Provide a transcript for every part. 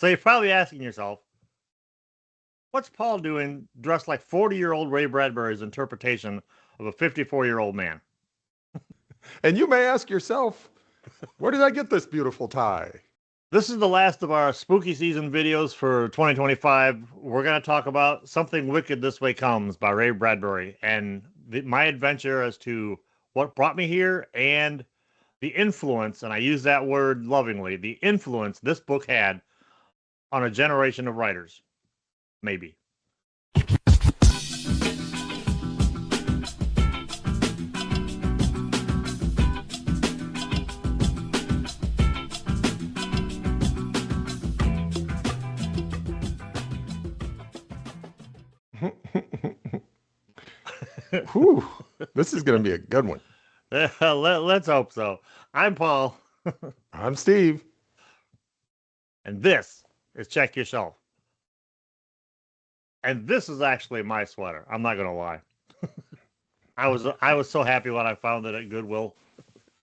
So you're probably asking yourself, what's Paul doing dressed like 40-year-old Ray Bradbury's interpretation of a 54-year-old man? And you may ask yourself, where did I get this beautiful tie? This is the last of our spooky season videos for 2025. We're going to talk about Something Wicked This Way Comes by Ray Bradbury and my adventure as to what brought me here and the influence, and I use that word lovingly, the influence this book had on a generation of writers. Maybe. Whew, this is going to be a good one. Let's hope so. I'm Paul. I'm Steve. And this is Check Your Shelf. And this is actually my sweater. I'm not going to lie. I was so happy when I found it at Goodwill.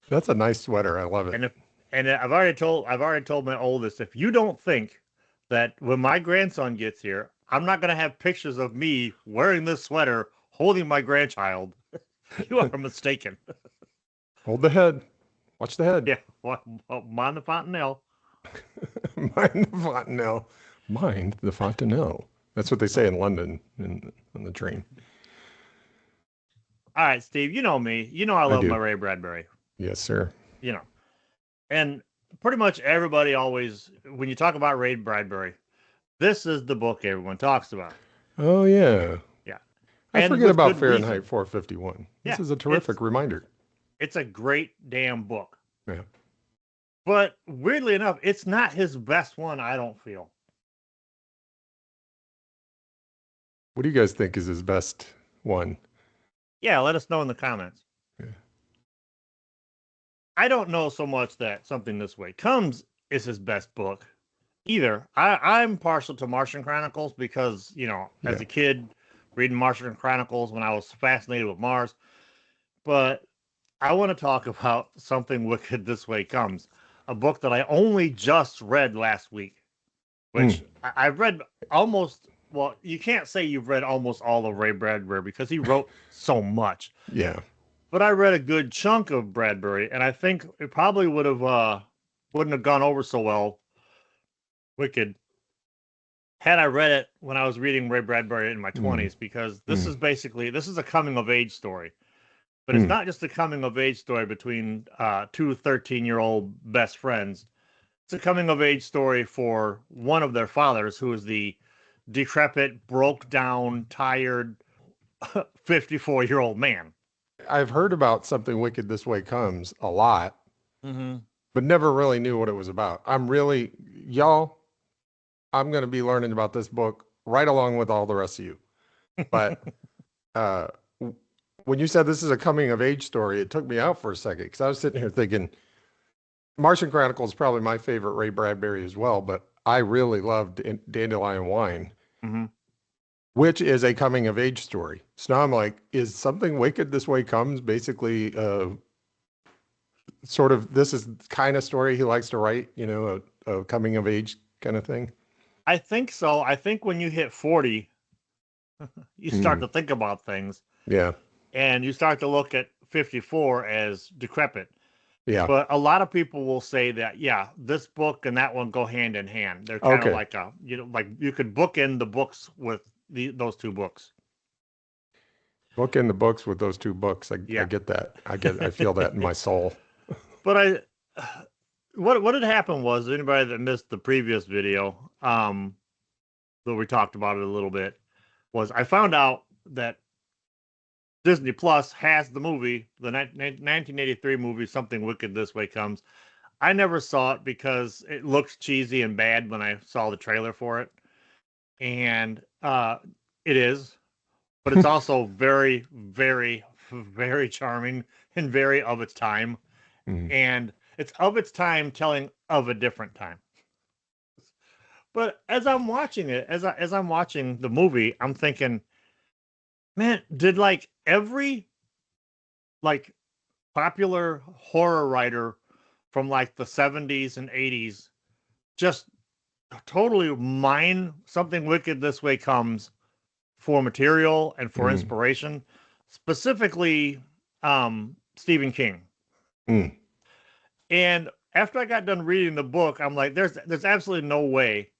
That's a nice sweater. I love it. And I've already told my oldest, if you don't think that when my grandson gets here, I'm not going to have pictures of me wearing this sweater holding my grandchild, you are mistaken. Hold the head. Watch the head. Yeah, mind the fontanelle. Mind the fontanelle. Mind the fontanelle. That's what they say in London on the train. All right, Steve, you know me. You know I love my Ray Bradbury. Yes, sir. You know. And pretty much everybody always, when you talk about Ray Bradbury, this is the book everyone talks about. Oh, yeah. Yeah. I forget about Fahrenheit 451. This is a terrific reminder. It's a great damn book. Yeah. But weirdly enough, it's not his best one, I don't feel. What do you guys think is his best one? Yeah, let us know in the comments. Yeah. I don't know so much that Something This Way Comes is his best book either. I'm partial to Martian Chronicles because, as a kid, reading Martian Chronicles when I was fascinated with Mars. But I want to talk about Something Wicked This Way Comes, a book that I only just read last week, which I've read almost, well, you can't say you've read almost all of Ray Bradbury because he wrote so much. Yeah. But I read a good chunk of Bradbury, and I think it probably wouldn't have gone over so well, Wicked, had I read it when I was reading Ray Bradbury in my 20s, because this is a coming-of-age story. But it's not just a coming-of-age story between two 13-year-old best friends. It's a coming-of-age story for one of their fathers, who is the decrepit, broke-down, tired 54-year-old man. I've heard about Something Wicked This Way Comes a lot, but never really knew what it was about. I'm going to be learning about this book right along with all the rest of you. But when you said this is a coming of age story, it took me out for a second because I was sitting here thinking Martian Chronicles is probably my favorite Ray Bradbury as well, but I really loved Dandelion Wine, which is a coming of age story. So now I'm like, is Something Wicked This Way Comes basically sort of, this is the kind of story he likes to write, a coming of age kind of thing? I think so. I think when you hit 40, you start to think about things. Yeah. And you start to look at 54 as decrepit. Yeah. But a lot of people will say that, this book and that one go hand in hand. They're kind of like like you could bookend the books with those two books. Bookend the books with those two books. I get that. I feel that in my soul. But what had happened was, anybody that missed the previous video, though we talked about it a little bit, was I found out that Disney Plus has the movie, the 1983 movie, Something Wicked This Way Comes. I never saw it because it looked cheesy and bad when I saw the trailer for it. And it is, but it's also very, very, very charming and very of its time. And it's of its time telling of a different time. But as I'm watching it, as I'm watching the movie, I'm thinking, man, did every popular horror writer from the 70s and 80s just totally mine Something Wicked This Way Comes for material and for inspiration, specifically Stephen King. And after I got done reading the book, I'm like, there's absolutely no way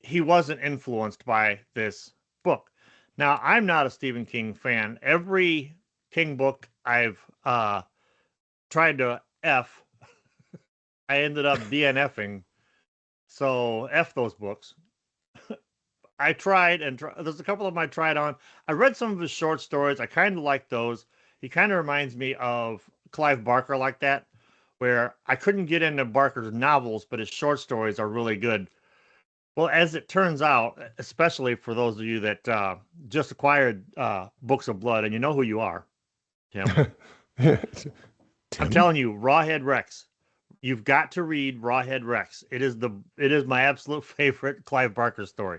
he wasn't influenced by this book. Now, I'm not a Stephen King fan. Every King book I've tried to F, I ended up DNFing. So F those books. I tried, and there's a couple of them I tried on. I read some of his short stories. I kind of like those. He kind of reminds me of Clive Barker like that, where I couldn't get into Barker's novels, but his short stories are really good. Well, as it turns out, especially for those of you that just acquired Books of Blood, and you know who you are, Tim. I'm telling you, Rawhead Rex. You've got to read Rawhead Rex. It is my absolute favorite Clive Barker story.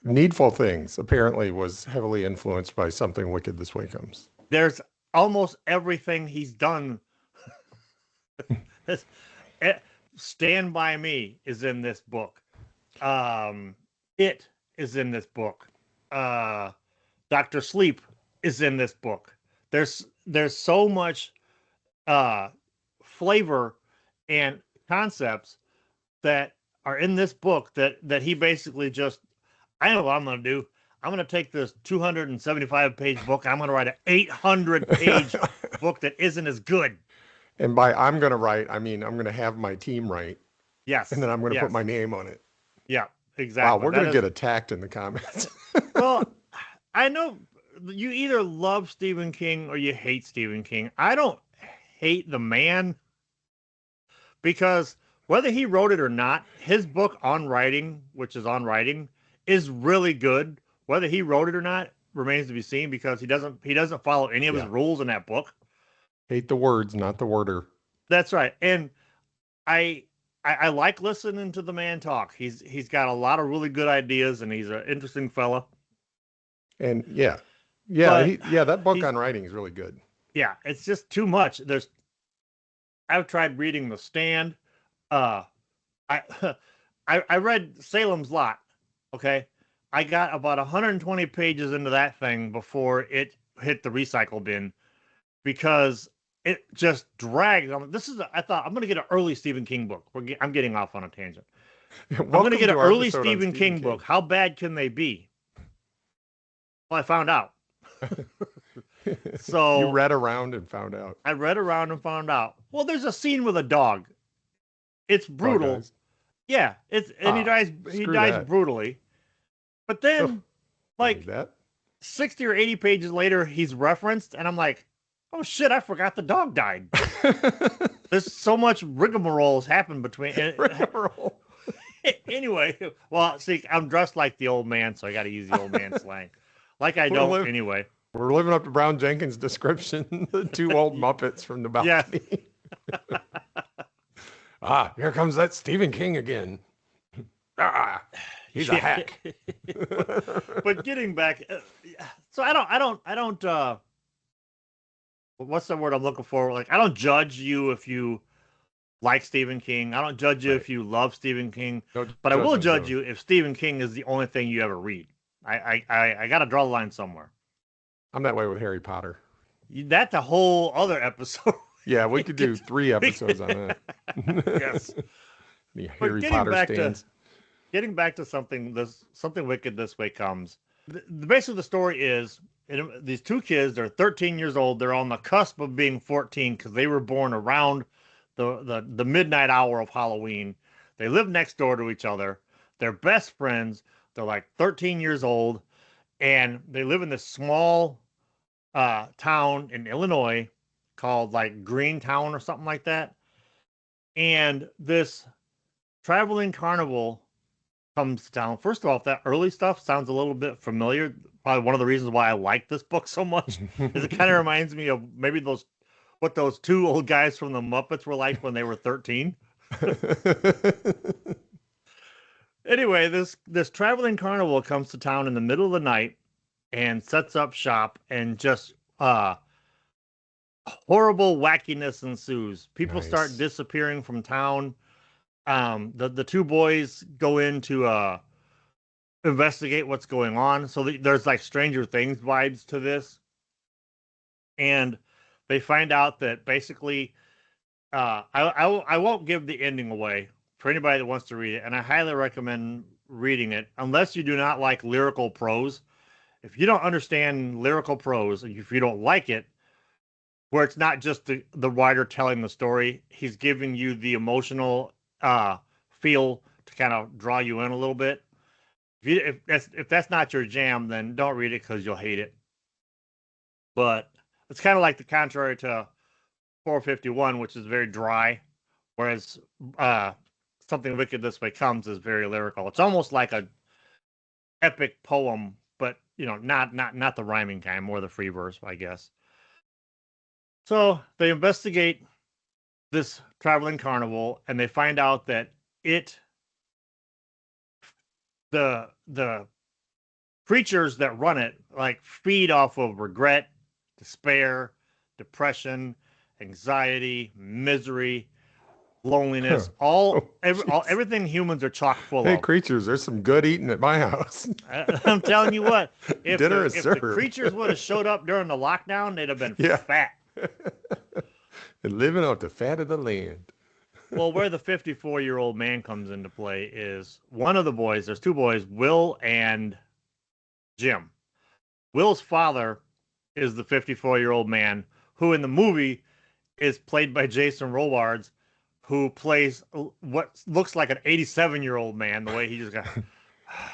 Needful Things apparently was heavily influenced by Something Wicked This Way Comes. There's almost everything he's done. Stand By Me is in this book. It is in this book. Dr. Sleep is in this book. There's so much flavor and concepts that are in this book that he basically just, I know what I'm going to do. I'm going to take this 275-page book. I'm going to write an 800-page book that isn't as good. And by I'm going to write, I mean I'm going to have my team write. Yes. And then I'm going to put my name on it. Yeah, exactly. Wow, we're going to get attacked in the comments. Well, I know you either love Stephen King or you hate Stephen King. I don't hate the man, because whether he wrote it or not, his book On Writing, which is On Writing, is really good. Whether he wrote it or not remains to be seen, because he doesn't follow any of his rules in that book. Hate the words, not the worder. That's right. And I like listening to the man talk. He's got a lot of really good ideas, and he's an interesting fella. And that book on writing is really good. Yeah, it's just too much. I've tried reading The Stand. I read Salem's Lot. Okay, I got about 120 pages into that thing before it hit the recycle bin, because it just dragged. I thought I'm going to get an early Stephen King book. I'm getting off on a tangent. I'm going to get an early Stephen King book. How bad can they be? Well, I found out. So you read around and found out. I read around and found out. Well, there's a scene with a dog. It's brutal. Yeah, he dies brutally. But then, like 60 or 80 pages later, he's referenced, and I'm like, oh shit, I forgot the dog died. There's so much rigmarole has happened between. Rigmarole. Anyway, well, see, I'm dressed like the old man, so I got to use the old man slang. Like I don't anyway. We're living up to Brown Jenkins' description, the two old Muppets from the balcony. Yes. Here comes that Stephen King again. He's a hack. But getting back, so I don't. What's the word I'm looking for? Like, I don't judge you if you like Stephen King. I don't judge you if you love Stephen King. But I will judge you if Stephen King is the only thing you ever read. I got to draw the line somewhere. I'm that way with Harry Potter. That's a whole other episode. Yeah, we could do 3 episodes on that. Yes. The Harry Potter stands. Getting back to Something Wicked This Way Comes. Basically, the story is these two kids. They're 13 years old. They're on the cusp of being 14 because they were born around the midnight hour of Halloween. They live next door to each other. They're best friends. They're like 13 years old, and they live in this small town in Illinois called like Greentown or something like that. And this traveling carnival comes to town. First of all, if that early stuff sounds a little bit familiar, probably one of the reasons why I like this book so much is it kind of reminds me of maybe what those two old guys from the Muppets were like when they were 13. Anyway, this traveling carnival comes to town in the middle of the night and sets up shop, and just horrible wackiness ensues. People start disappearing from town. The two boys go in to investigate what's going on. So there's like Stranger Things vibes to this, and they find out that basically, I won't give the ending away for anybody that wants to read it, and I highly recommend reading it unless you do not like lyrical prose. If you don't understand lyrical prose, and if you don't like it, where it's not just the writer telling the story, he's giving you the emotional feel to kind of draw you in a little bit. If that's not your jam, then don't read it because you'll hate it. But it's kind of like the contrary to 451, which is very dry, whereas Something Wicked This Way Comes is very lyrical. It's almost like a epic poem, but not the rhyming kind, more the free verse, I guess. So they investigate this traveling carnival, and they find out that the creatures that run it like feed off of regret, despair, depression, anxiety, misery, loneliness, everything humans are chock full Hey, of. creatures, there's some good eating at my house. I'm telling you what, if Dinner is the served. creatures would have showed up during the lockdown, they'd have been fat. And living off the fat of the land. Well, where the 54-year-old man comes into play is one of the boys. There's two boys, Will and Jim. Will's father is the 54-year-old man who in the movie is played by Jason Robards, who plays what looks like an 87-year-old man, the way he just got...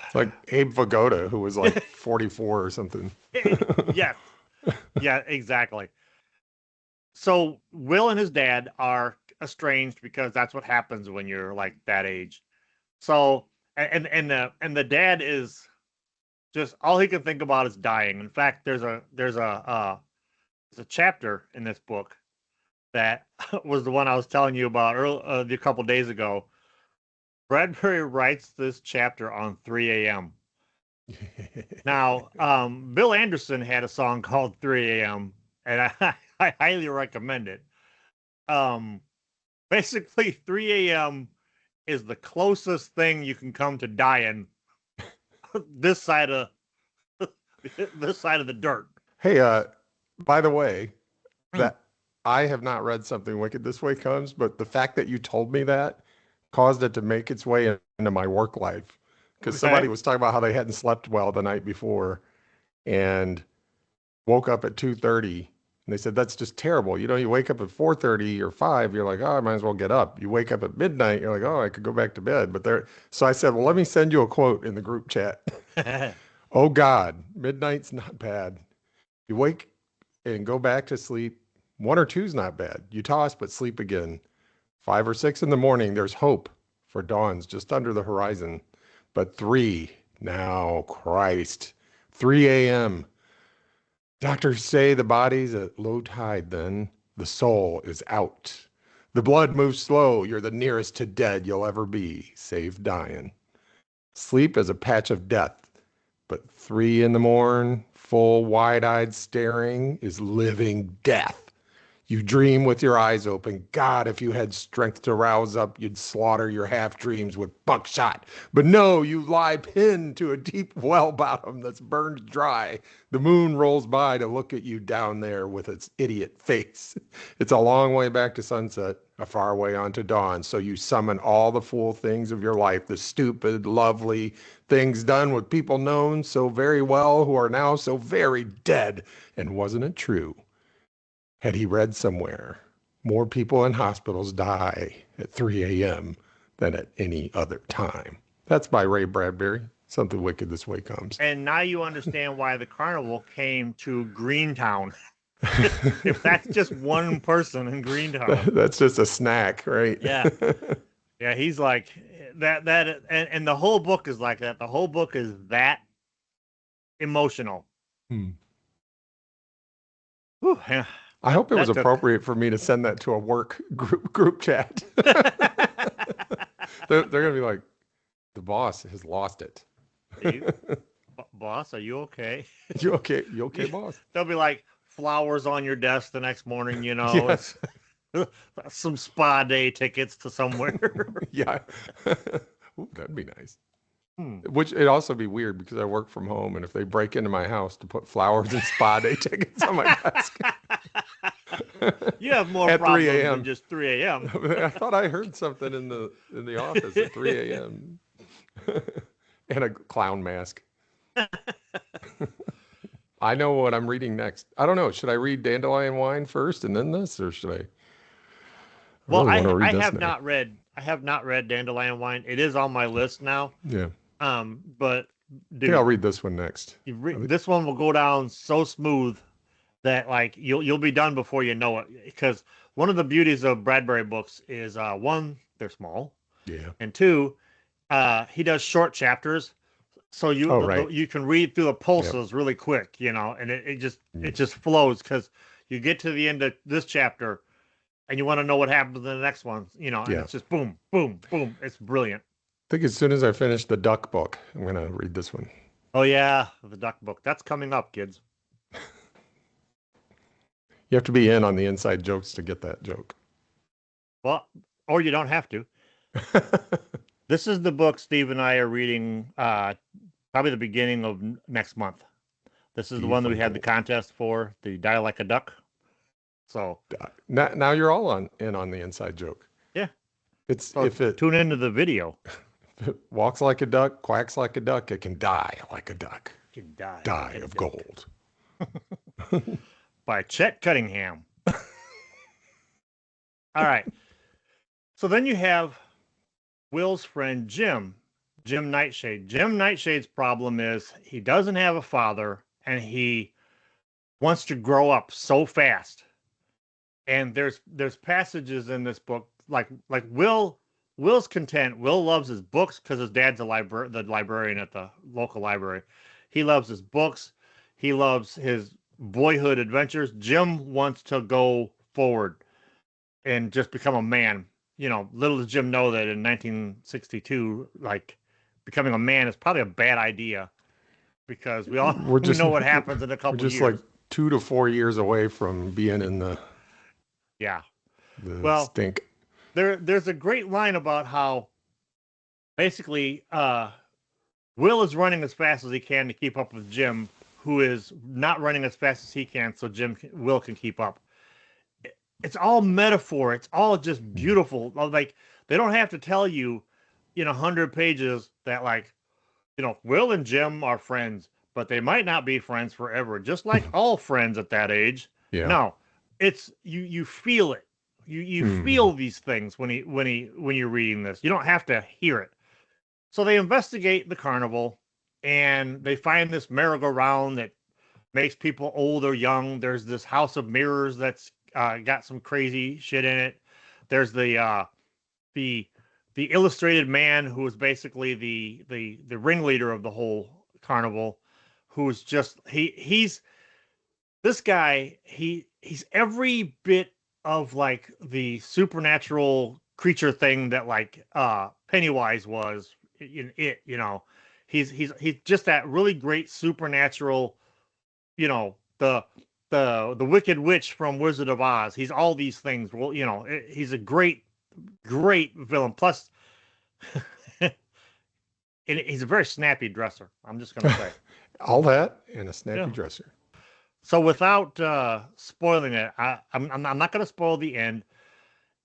It's like Abe Vigoda, who was like 44 or something. Yes. Yeah, exactly. So Will and his dad are estranged because that's what happens when you're like that age. So and the dad is just all he can think about is dying. In fact, there's a chapter in this book that was the one I was telling you about a couple days ago. Bradbury writes this chapter on 3 a.m. Now, Bill Anderson had a song called 3 a.m. and I highly recommend it. Basically, 3 a.m. is the closest thing you can come to dying this side of the dirt. Hey, by the way, that I have not read Something Wicked This Way Comes, but the fact that you told me that caused it to make its way into my work life. Because somebody was talking about how they hadn't slept well the night before and woke up at 2:30. And they said, that's just terrible. You wake up at 4:30 or 5, you're like, oh, I might as well get up. You wake up at midnight, you're like, oh, I could go back to bed. So I said, well, let me send you a quote in the group chat. Oh God, midnight's not bad. You wake and go back to sleep. 1 or 2 is not bad. You toss, but sleep again. 5 or 6 in the morning, there's hope for dawns just under the horizon. But 3, now, Christ, 3 a.m. Doctors say the body's at low tide then. The soul is out. The blood moves slow. You're the nearest to dead you'll ever be, save dying. Sleep is a patch of death. But 3 in the morn, full wide-eyed staring, is living death. You dream with your eyes open. God, if you had strength to rouse up, you'd slaughter your half-dreams with buckshot. But no, you lie pinned to a deep well bottom that's burned dry. The moon rolls by to look at you down there with its idiot face. It's a long way back to sunset, a far way on to dawn. So you summon all the fool things of your life, the stupid, lovely things done with people known so very well who are now so very dead. And wasn't it true? Had he read somewhere, more people in hospitals die at 3 a.m. than at any other time. That's by Ray Bradbury. Something Wicked This Way Comes. And now you understand why the carnival came to Greentown. If that's just one person in Greentown. That's just a snack, right? Yeah. Yeah, he's like that and the whole book is like that. The whole book is that emotional. Hmm. Whew, yeah. I hope it was appropriate for me to send that to a work group chat. They're going to be like, the boss has lost it. Boss, are you okay? You okay? You okay, boss? There'll be like flowers on your desk the next morning, Yes. some spa day tickets to somewhere. Yeah. Ooh, that'd be nice. Hmm. Which it'd also be weird because I work from home, and if they break into my house to put flowers and spa day tickets on my desk You have more at 3 problems than a.m. just 3 a.m. I thought I heard something in the office at 3 a.m. and a clown mask. I know what I'm reading next. I don't know. Should I read Dandelion Wine first and then this, or should I? I Well, really want to read I this have now. not read Dandelion Wine. It is on my list now. Yeah. But I think I'll dude, read this one next. this one will go down so smooth that like you'll be done before you know it. Because one of the beauties of Bradbury books is one, they're small, Yeah. and two, he does short chapters, so Oh, right. you can read through the Yep. pulses really quick, and it Mm. just flows because you get to the end of this chapter and you want to know what happens in the next one, and Yeah. it's just boom, boom, boom. It's brilliant. I think as soon as I finish the duck book, I'm going to read this one. Oh yeah, the duck book. That's coming up, kids. You have to be in on the inside jokes to get that joke. Well, or you don't have to. This is the book Steve and I are reading probably the beginning of next month. This is the one that we had the contest for, the Die Like a Duck. So now you're all in on the inside joke. yeah. It's So if it tune into the video. If it walks like a duck, quacks like a duck, it can die like a duck. You can die Die like a of duck. gold. By Chet Cunningham. All right. So then you have Will's friend Jim Nightshade. Jim Nightshade's problem is he doesn't have a father and he wants to grow up so fast. And there's passages in this book like Will's content. Will loves his books because his dad's the librarian at the local library. He loves his books. He loves his boyhood adventures. Jim wants to go forward and just become a man. Little does Jim know that in 1962, like becoming a man is probably a bad idea because we know what happens in a couple We're just years. like 2 to 4 years away from being in the stink. There's a great line about how basically Will is running as fast as he can to keep up with Jim, who is not running as fast as he can, so Will can keep up. It's all metaphor. It's all just beautiful. Like they don't have to tell you in 100 pages that Will and Jim are friends, but they might not be friends forever. Just like all friends at that age. Yeah. No, it's you feel it. You feel these things when you're reading this. You don't have to hear it. So they investigate the carnival and they find this merry-go-round that makes people old or young. There's this house of mirrors that's got some crazy shit in it. There's the illustrated man who is basically the ringleader of the whole carnival, who's just he's this guy. He's every bit of like the supernatural creature thing that like Pennywise was in it. He's just that really great supernatural. The Wicked Witch from Wizard of Oz. He's all these things. Well, he's a great villain. Plus, and he's a very snappy dresser. I'm just gonna say all that and a snappy dresser. So without spoiling it, I'm not gonna spoil the end.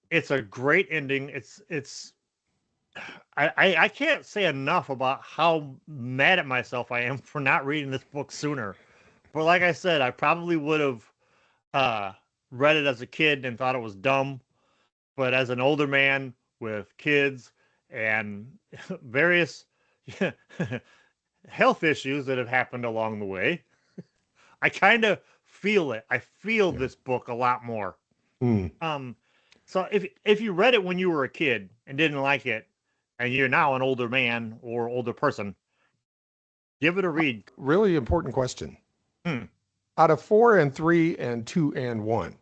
It's a great ending. I can't say enough about how mad at myself I am for not reading this book sooner. But like I said, I probably would have read it as a kid and thought it was dumb. But as an older man with kids and various health issues that have happened along the way, I kind of feel it. I feel this book a lot more. So if you read it when you were a kid and didn't like it, and you're now an older man or older person, give it a read. Really important question. Out of 4 and 3 and 2 and 1,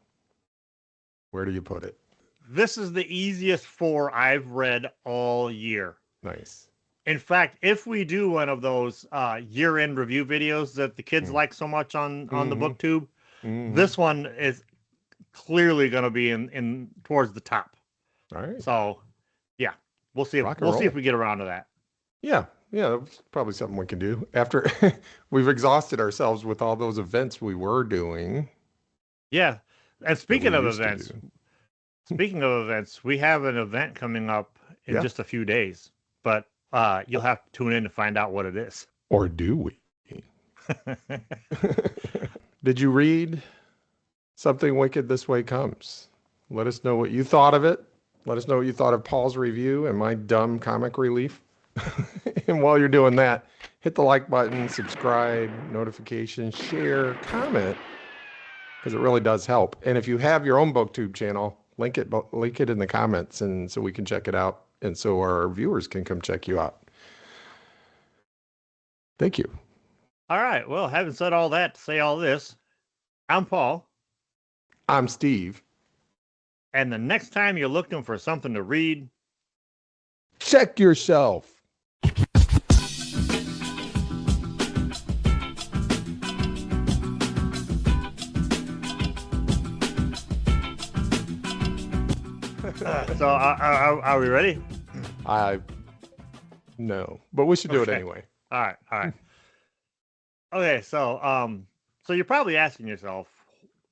where do you put it? This is the easiest 4 I've read all year. Nice. In fact, if we do one of those year-end review videos that the kids like so much on the BookTube, this one is clearly going to be in towards the top. All right. So, yeah, we'll see. We'll see if we get around to that. Yeah, that's probably something we can do after we've exhausted ourselves with all those events we were doing. Yeah, and speaking of events, we have an event coming up in just a few days, but you'll have to tune in to find out what it is. Or do we? Did you read Something Wicked This Way Comes? Let us know what you thought of it. Let us know what you thought of Paul's review and my dumb comic relief. And while you're doing that, hit the like button, subscribe, notification, share, comment, because it really does help. And if you have your own BookTube channel, link it in the comments, and so we can check it out, and so our viewers can come check you out. Thank you. All right. Well, having said all that, to say all this, I'm Paul. I'm Steve. And the next time you're looking for something to read, check yourself. So are we ready? No, but we should do it anyway. All right. Okay, so you're probably asking yourself,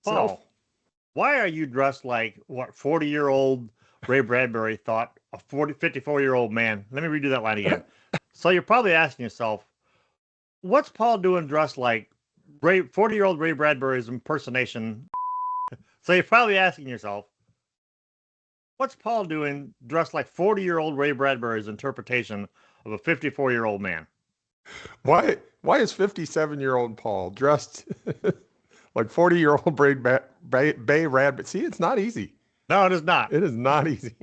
Paul, why are you dressed like what 40-year-old Ray Bradbury thought a 54-year-old man? Let me redo that line again. So you're probably asking yourself, what's Paul doing dressed like 40-year-old Ray Bradbury's impersonation? So you're probably asking yourself, what's Paul doing dressed like 40-year-old Ray Bradbury's interpretation of a 54-year-old man? Why is 57-year-old Paul dressed like 40-year-old Bay Bradbury? See, it's not easy. No, it is not. It is not easy.